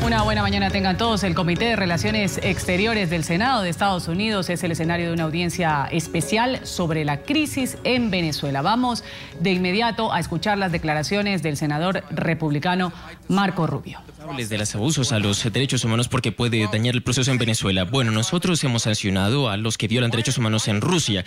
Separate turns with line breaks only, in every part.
Una buena mañana tengan todos. El Comité de Relaciones Exteriores del Senado de Estados Unidos es el escenario de una audiencia especial sobre la crisis en Venezuela. Vamos de inmediato a escuchar las declaraciones del senador republicano Marco Rubio.
De los abusos a los derechos humanos porque puede dañar el proceso en Venezuela. Bueno, nosotros hemos sancionado a los que violan derechos humanos en Rusia.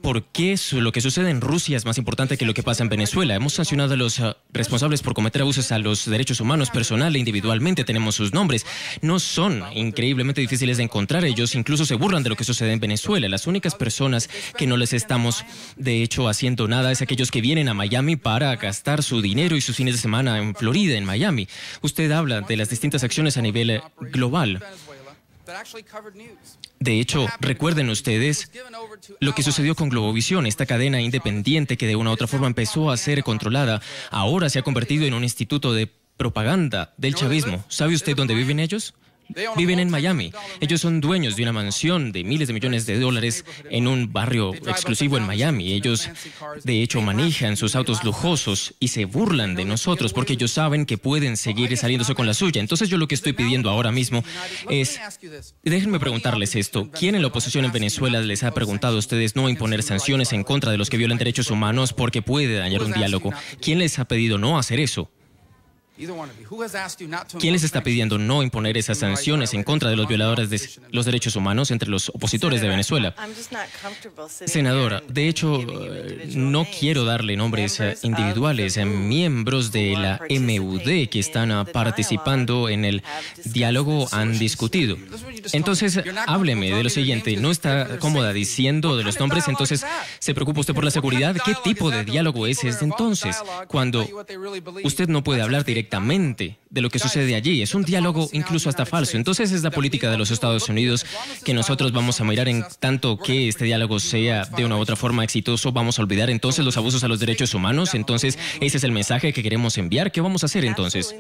¿Por qué lo que sucede en Rusia es más importante que lo que pasa en Venezuela? Hemos sancionado a los responsables por cometer abusos a los derechos humanos personal e individualmente. Tenemos sus nombres. No son increíblemente difíciles de encontrar. Ellos incluso se burlan de lo que sucede en Venezuela. Las únicas personas que no les estamos, de hecho, haciendo nada es aquellos que vienen a Miami para gastar su dinero y sus fines de semana en Florida, en Miami. Usted habla de las distintas acciones a nivel global. De hecho, recuerden ustedes lo que sucedió con Globovisión, esta cadena independiente que de una u otra forma empezó a ser controlada, ahora se ha convertido en un instituto de propaganda del chavismo. ¿Sabe usted dónde viven ellos? Viven en Miami. Ellos son dueños de una mansión de miles de millones de dólares en un barrio exclusivo en Miami. Ellos, de hecho, manejan sus autos lujosos y se burlan de nosotros porque ellos saben que pueden seguir saliéndose con la suya. Entonces yo lo que estoy pidiendo ahora mismo es, déjenme preguntarles esto. ¿Quién en la oposición en Venezuela les ha preguntado a ustedes no imponer sanciones en contra de los que violan derechos humanos porque puede dañar un diálogo? ¿Quién les ha pedido no hacer eso? ¿Quién les está pidiendo no imponer esas sanciones en contra de los violadores de los derechos humanos entre los opositores de Venezuela? Senadora, de hecho, no quiero darle nombres individuales, miembros de la MUD que están participando en el diálogo han discutido. Entonces, hábleme de lo siguiente. ¿No está cómoda diciendo de los nombres? Entonces, ¿se preocupa usted por la seguridad? ¿Qué tipo de diálogo es ese entonces? Cuando usted no puede hablar directamente de lo que sucede allí. Es un diálogo incluso hasta falso. Entonces es la política de los Estados Unidos que nosotros vamos a mirar en tanto que este diálogo sea de una u otra forma exitoso. Vamos a olvidar entonces los abusos a los derechos humanos. Entonces ese es el mensaje que queremos enviar. ¿Qué vamos a hacer entonces?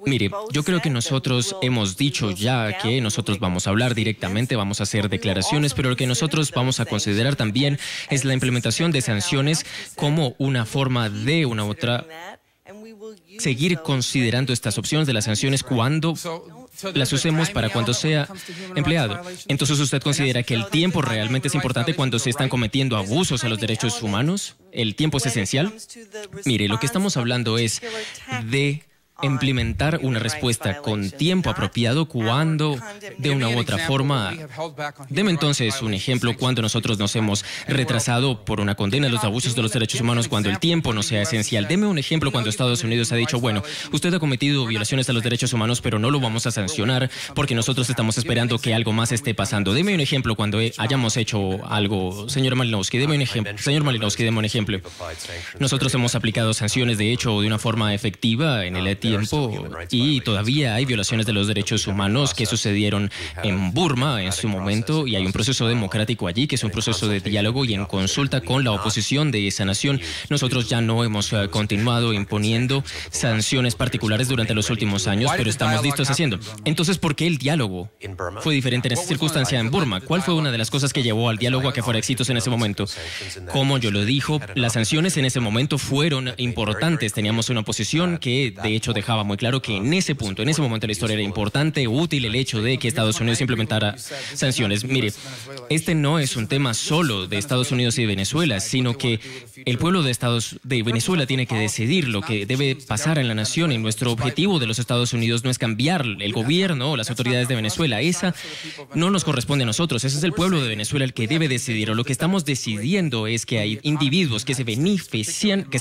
Mire, yo creo que nosotros hemos dicho ya que nosotros vamos a hablar directamente, vamos a hacer declaraciones, pero lo que nosotros vamos a considerar también es la implementación de sanciones como una forma de una u otra seguir considerando estas opciones de las sanciones cuando las usemos para cuando sea empleado. Entonces, ¿usted considera que el tiempo realmente es importante cuando se están cometiendo abusos a los derechos humanos? ¿El tiempo es esencial? Mire, lo que estamos hablando es de implementar una respuesta con tiempo apropiado cuando, de una u otra forma, deme entonces un ejemplo cuando nosotros nos hemos retrasado por una condena de los abusos de los derechos humanos cuando el tiempo no sea esencial. Deme un ejemplo cuando Estados Unidos ha dicho, bueno, usted ha cometido violaciones a los derechos humanos, pero no lo vamos a sancionar porque nosotros estamos esperando que algo más esté pasando. Deme un ejemplo cuando hayamos hecho algo. Señor Malinowski, deme un ejemplo. Señor Malinowski, deme un ejemplo. Nosotros hemos aplicado sanciones, de hecho, de una forma efectiva en el tiempo y todavía hay violaciones de los derechos humanos que sucedieron en Burma en su momento y hay un proceso democrático allí que es un proceso de diálogo y en consulta con la oposición de esa nación. Nosotros ya no hemos continuado imponiendo sanciones particulares durante los últimos años, pero estamos listos haciendo. Entonces, ¿por qué el diálogo fue diferente en esa circunstancia en Burma? ¿Cuál fue una de las cosas que llevó al diálogo a que fuera exitoso en ese momento? Como yo lo dijo, las sanciones en ese momento fueron importantes. Teníamos una oposición que de hecho dejaba muy claro que en ese punto, en ese momento de la historia era importante, útil el hecho de que Estados Unidos implementara sanciones. Mire, este no es un tema solo de Estados Unidos y de Venezuela, sino que el pueblo de Venezuela tiene que decidir lo que debe pasar en la nación y nuestro objetivo de los Estados Unidos no es cambiar el gobierno o las autoridades de Venezuela. Esa no nos corresponde a nosotros. Ese es el pueblo de Venezuela el que debe decidir. O lo que estamos decidiendo es que hay individuos que se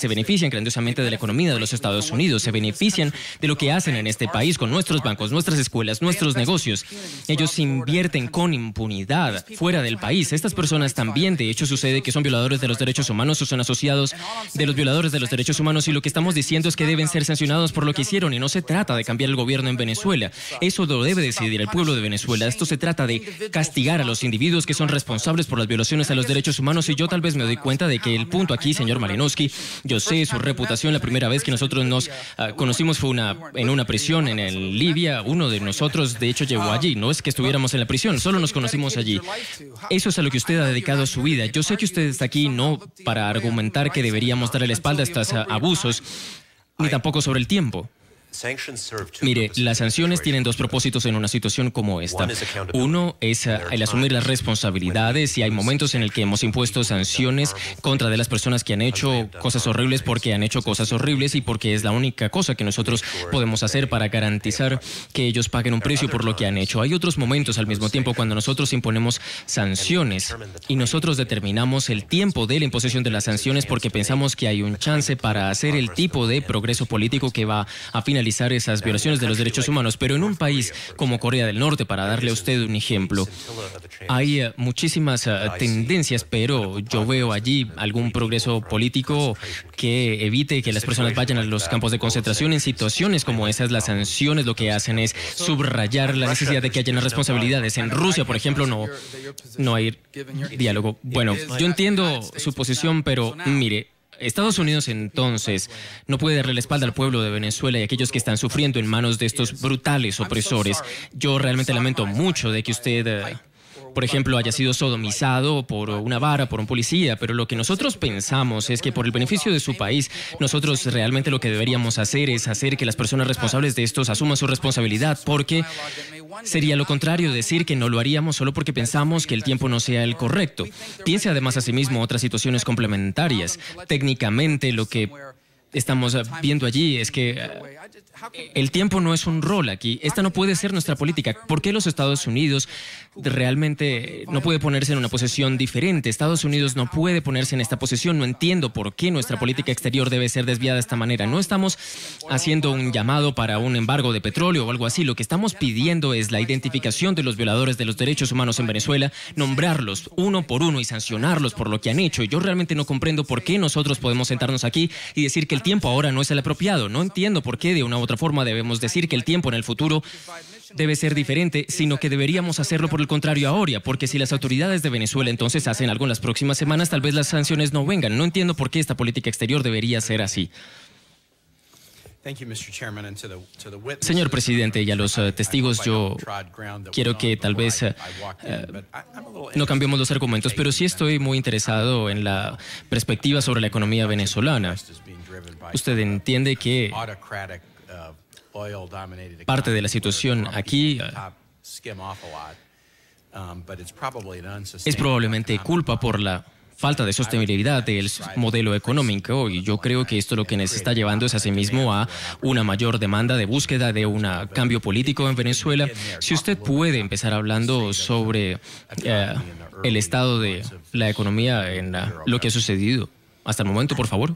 benefician grandiosamente de la economía de los Estados Unidos, se benefician de lo que hacen en este país con nuestros bancos, nuestras escuelas, nuestros negocios. Ellos invierten con impunidad fuera del país. Estas personas también, de hecho, sucede que son violadores de los derechos humanos o son asociados de los violadores de los derechos humanos y lo que estamos diciendo es que deben ser sancionados por lo que hicieron y no se trata de cambiar el gobierno en Venezuela. Eso lo debe decidir el pueblo de Venezuela. Esto se trata de castigar a los individuos que son responsables por las violaciones a los derechos humanos y yo tal vez me doy cuenta de que el punto aquí, señor Malinowski, yo sé su reputación. La primera vez que nosotros nos conocimos fue en una prisión en Libia. Uno de nosotros, de hecho, llegó allí. No es que estuviéramos en la prisión, solo nos conocimos allí. Eso es a lo que usted ha dedicado su vida. Yo sé que usted está aquí no para argumentar que deberíamos darle la espalda a estos abusos, ni tampoco sobre el tiempo. Mire, las sanciones tienen dos propósitos en una situación como esta. Uno es el asumir las responsabilidades, y hay momentos en el que hemos impuesto sanciones contra de las personas que han hecho cosas horribles porque han hecho cosas horribles y porque es la única cosa que nosotros podemos hacer para garantizar que ellos paguen un precio por lo que han hecho. Hay otros momentos al mismo tiempo cuando nosotros imponemos sanciones y nosotros determinamos el tiempo de la imposición de las sanciones porque pensamos que hay un chance para hacer el tipo de progreso político que va a finalizar esas violaciones de los derechos humanos. Pero en un país como Corea del Norte, para darle a usted un ejemplo, hay muchísimas tendencias, pero yo veo allí algún progreso político que evite que las personas vayan a los campos de concentración. En situaciones como esas, las sanciones lo que hacen es subrayar la necesidad de que haya responsabilidades. En Rusia, por ejemplo, no hay diálogo. Bueno, yo entiendo su posición, pero mire, Estados Unidos entonces no puede darle la espalda al pueblo de Venezuela y a aquellos que están sufriendo en manos de estos brutales opresores. Yo realmente lamento mucho de que usted, por ejemplo, haya sido sodomizado por una vara, por un policía, pero lo que nosotros pensamos es que por el beneficio de su país, nosotros realmente lo que deberíamos hacer es hacer que las personas responsables de estos asuman su responsabilidad, porque sería lo contrario decir que no lo haríamos solo porque pensamos que el tiempo no sea el correcto. Piense además asimismo otras situaciones complementarias. Técnicamente lo que estamos viendo allí es que el tiempo no es un rol aquí. Esta no puede ser nuestra política. ¿Por qué los Estados Unidos realmente no puede ponerse en una posición diferente? Estados Unidos no puede ponerse en esta posición. No entiendo por qué nuestra política exterior debe ser desviada de esta manera. No estamos haciendo un llamado para un embargo de petróleo o algo así. Lo que estamos pidiendo es la identificación de los violadores de los derechos humanos en Venezuela, nombrarlos uno por uno y sancionarlos por lo que han hecho. Yo realmente no comprendo por qué nosotros podemos sentarnos aquí y decir que el tiempo ahora no es el apropiado. No entiendo por qué de una u otra forma debemos decir que el tiempo en el futuro debe ser diferente, sino que deberíamos hacerlo por el contrario ahora, porque si las autoridades de Venezuela entonces hacen algo en las próximas semanas, tal vez las sanciones no vengan. No entiendo por qué esta política exterior debería ser así. Señor presidente, y a los testigos, yo quiero que tal vez no cambiemos los argumentos, pero sí estoy muy interesado en la perspectiva sobre la economía venezolana. Usted entiende que parte de la situación aquí es probablemente culpa por la falta de sostenibilidad del modelo económico, y yo creo que esto lo que nos está llevando es asimismo a una mayor demanda de búsqueda de un cambio político en Venezuela. Si usted puede empezar hablando sobre el estado de la economía en lo que ha sucedido hasta el momento, por favor.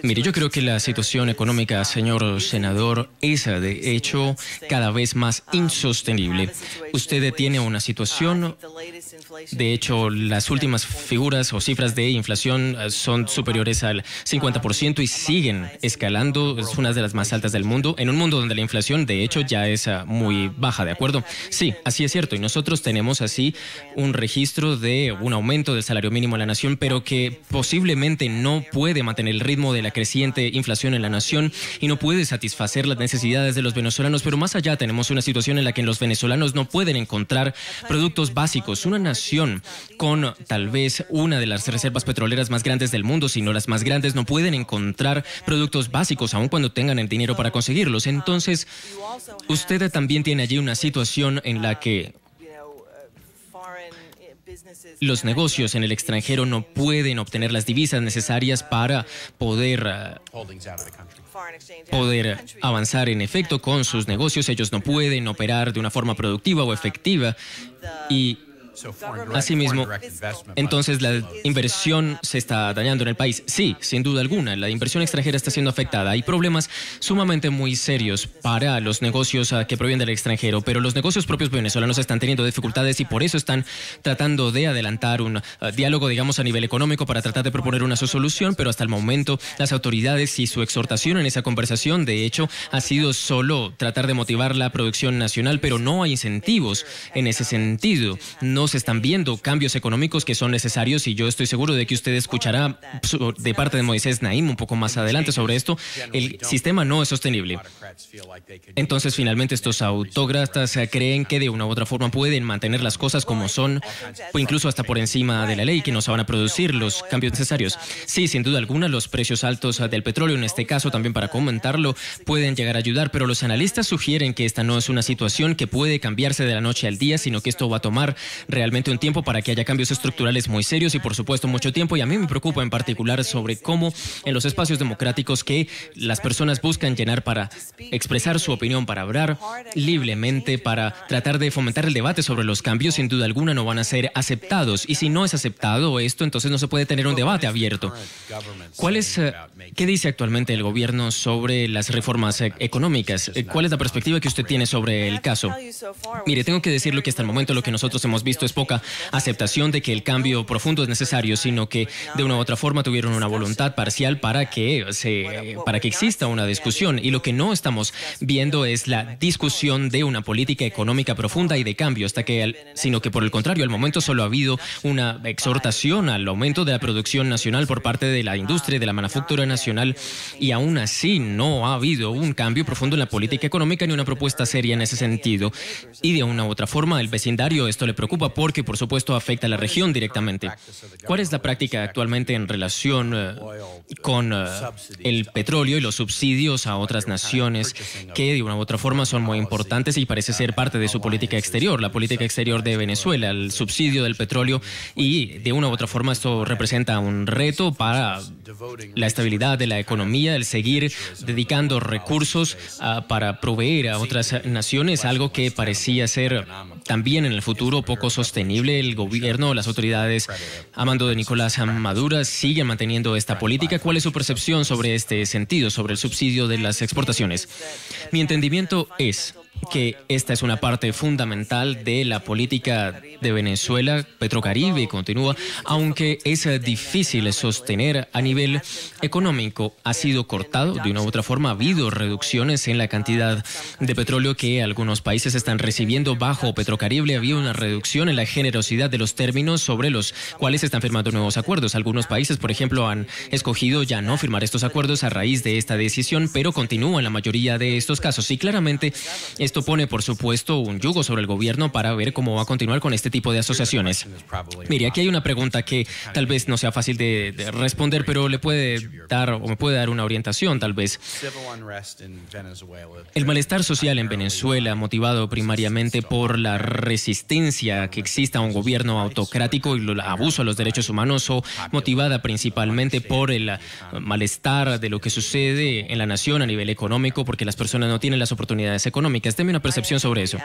Mire, yo creo que la situación económica, señor senador, es de hecho cada vez más insostenible. Usted tiene una situación, de hecho, las últimas figuras o cifras de inflación son superiores al 50% y siguen escalando. Es una de las más altas del mundo, en un mundo donde la inflación, de hecho, ya es muy baja, ¿de acuerdo? Sí, así es cierto. Y nosotros tenemos así un registro de un aumento del salario mínimo en la nación, pero que posiblemente no puede mantener el ritmo de la creciente inflación en la nación y no puede satisfacer las necesidades de los venezolanos. Pero más allá tenemos una situación en la que los venezolanos no pueden encontrar productos básicos. Una nación con tal vez una de las reservas petroleras más grandes del mundo, si no las más grandes, no pueden encontrar productos básicos aun cuando tengan el dinero para conseguirlos. Entonces, usted también tiene allí una situación en la que los negocios en el extranjero no pueden obtener las divisas necesarias para poder avanzar en efecto con sus negocios. Ellos no pueden operar de una forma productiva o efectiva y asimismo, entonces la inversión se está dañando en el país. Sí, sin duda alguna, la inversión extranjera está siendo afectada. Hay problemas sumamente muy serios para los negocios que provienen del extranjero, pero los negocios propios venezolanos están teniendo dificultades y por eso están tratando de adelantar un diálogo, digamos, a nivel económico para tratar de proponer una solución, pero hasta el momento las autoridades y su exhortación en esa conversación, de hecho, ha sido solo tratar de motivar la producción nacional, pero no hay incentivos en ese sentido. No no se están viendo cambios económicos que son necesarios, y yo estoy seguro de que usted escuchará de parte de Moisés Naim un poco más adelante sobre esto. El sistema no es sostenible. Entonces, finalmente, estos autócratas creen que de una u otra forma pueden mantener las cosas como son, o incluso hasta por encima de la ley, que no se van a producir los cambios necesarios. Sí, sin duda alguna, los precios altos del petróleo, en este caso, también para comentarlo, pueden llegar a ayudar, pero los analistas sugieren que esta no es una situación que puede cambiarse de la noche al día, sino que esto va a tomar realmente un tiempo para que haya cambios estructurales muy serios y, por supuesto, mucho tiempo. Y a mí me preocupa en particular sobre cómo en los espacios democráticos que las personas buscan llenar para expresar su opinión, para hablar libremente, para tratar de fomentar el debate sobre los cambios, sin duda alguna no van a ser aceptados. Y si no es aceptado esto, entonces no se puede tener un debate abierto. ¿Qué dice actualmente el gobierno sobre las reformas económicas? ¿Cuál es la perspectiva que usted tiene sobre el caso? Mire, tengo que decirlo que hasta el momento lo que nosotros hemos visto es poca aceptación de que el cambio profundo es necesario, sino que de una u otra forma tuvieron una voluntad parcial para que exista una discusión. Y lo que no estamos viendo es la discusión de una política económica profunda y de cambio, sino que por el contrario, al momento solo ha habido una exhortación al aumento de la producción nacional por parte de la industria y de la manufactura nacional, y aún así no ha habido un cambio profundo en la política económica ni una propuesta seria en ese sentido. Y de una u otra forma, el vecindario esto le preocupa porque, por supuesto, afecta a la región directamente. ¿Cuál es la práctica actualmente en relación con el petróleo y los subsidios a otras naciones que de una u otra forma son muy importantes y parece ser parte de su política exterior, la política exterior de Venezuela, el subsidio del petróleo? Y de una u otra forma esto representa un reto para la estabilidad de la economía, el seguir dedicando recursos para proveer a otras naciones, algo que parecía ser también en el futuro poco sostenible. El gobierno, las autoridades a mando de Nicolás Maduro siguen manteniendo esta política. ¿Cuál es su percepción sobre este sentido, sobre el subsidio de las exportaciones? Mi entendimiento es que esta es una parte fundamental de la política de Venezuela. Petrocaribe continúa, aunque es difícil sostener a nivel económico. Ha sido cortado de una u otra forma, ha habido reducciones en la cantidad de petróleo que algunos países están recibiendo bajo Petrocaribe. Había una reducción en la generosidad de los términos sobre los cuales se están firmando nuevos acuerdos. Algunos países, por ejemplo, han escogido ya no firmar estos acuerdos a raíz de esta decisión, pero continúa en la mayoría de estos casos. Y claramente esto pone, por supuesto, un yugo sobre el gobierno para ver cómo va a continuar con este tipo de asociaciones. Mire, aquí hay una pregunta que tal vez no sea fácil de responder, pero le puede dar o me puede dar una orientación, tal vez. El malestar social en Venezuela, motivado primariamente por la resistencia que exista a un gobierno autocrático y el abuso a los derechos humanos, o motivada principalmente por el malestar de lo que sucede en la nación a nivel económico, porque las personas no tienen las oportunidades económicas. Deme una percepción sobre eso.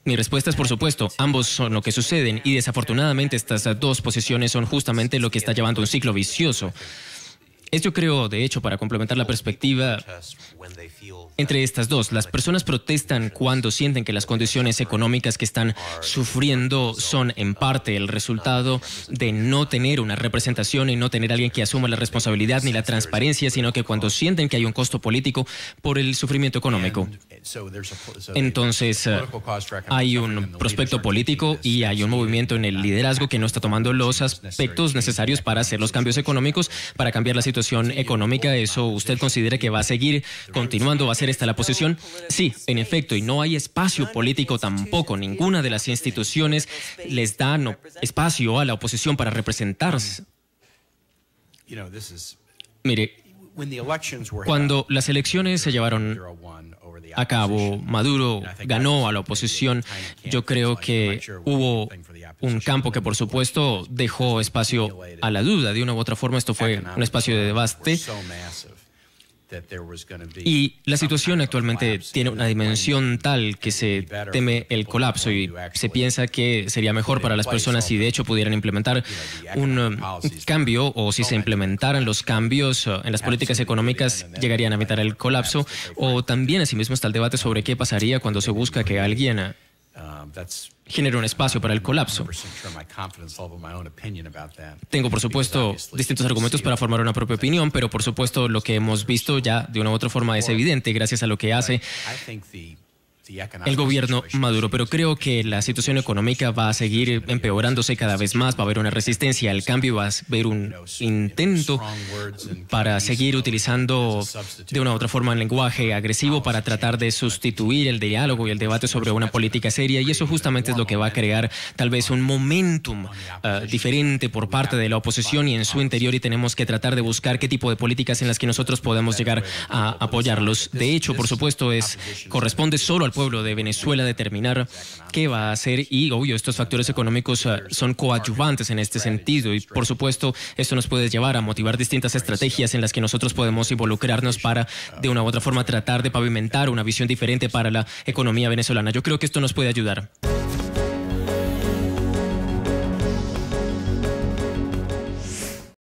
Mi respuesta es, por supuesto, ambos son lo que suceden, y desafortunadamente estas dos posiciones son justamente lo que está llevando un ciclo vicioso. Yo creo, de hecho, para complementar la perspectiva entre estas dos, las personas protestan cuando sienten que las condiciones económicas que están sufriendo son en parte el resultado de no tener una representación y no tener alguien que asuma la responsabilidad ni la transparencia, sino que cuando sienten que hay un costo político por el sufrimiento económico. Entonces, hay un prospecto político y hay un movimiento en el liderazgo que no está tomando los aspectos necesarios para hacer los cambios económicos, para cambiar la situación económica. ¿Eso usted considera que va a seguir continuando? ¿Va a ser esta la posición? Sí, en efecto, y no hay espacio político tampoco. Ninguna de las instituciones les da espacio a la oposición para representarse. Mire, cuando las elecciones se llevaron a cabo, Maduro ganó a la oposición. Yo creo que hubo un campo que, por supuesto, dejó espacio a la duda. De una u otra forma, esto fue un espacio de debate. Y la situación actualmente tiene una dimensión tal que se teme el colapso y se piensa que sería mejor para las personas si de hecho pudieran implementar un cambio, o si se implementaran los cambios en las políticas económicas llegarían a evitar el colapso. O también asimismo está el debate sobre qué pasaría cuando se busca que alguien genere un espacio para el colapso. Tengo, por supuesto, distintos argumentos para formar una propia opinión, pero por supuesto lo que hemos visto ya de una u otra forma es evidente gracias a lo que hace el gobierno Maduro, pero creo que la situación económica va a seguir empeorándose cada vez más, va a haber una resistencia al cambio, va a haber un intento para seguir utilizando de una u otra forma el lenguaje agresivo para tratar de sustituir el diálogo y el debate sobre una política seria, y eso justamente es lo que va a crear tal vez un momentum diferente por parte de la oposición y en su interior, y tenemos que tratar de buscar qué tipo de políticas en las que nosotros podemos llegar a apoyarlos. De hecho, por supuesto, corresponde solo al pueblo de Venezuela determinar qué va a hacer, y obvio, estos factores económicos son coadyuvantes en este sentido, y por supuesto esto nos puede llevar a motivar distintas estrategias en las que nosotros podemos involucrarnos para de una u otra forma tratar de pavimentar una visión diferente para la economía venezolana. Yo creo que esto nos puede ayudar.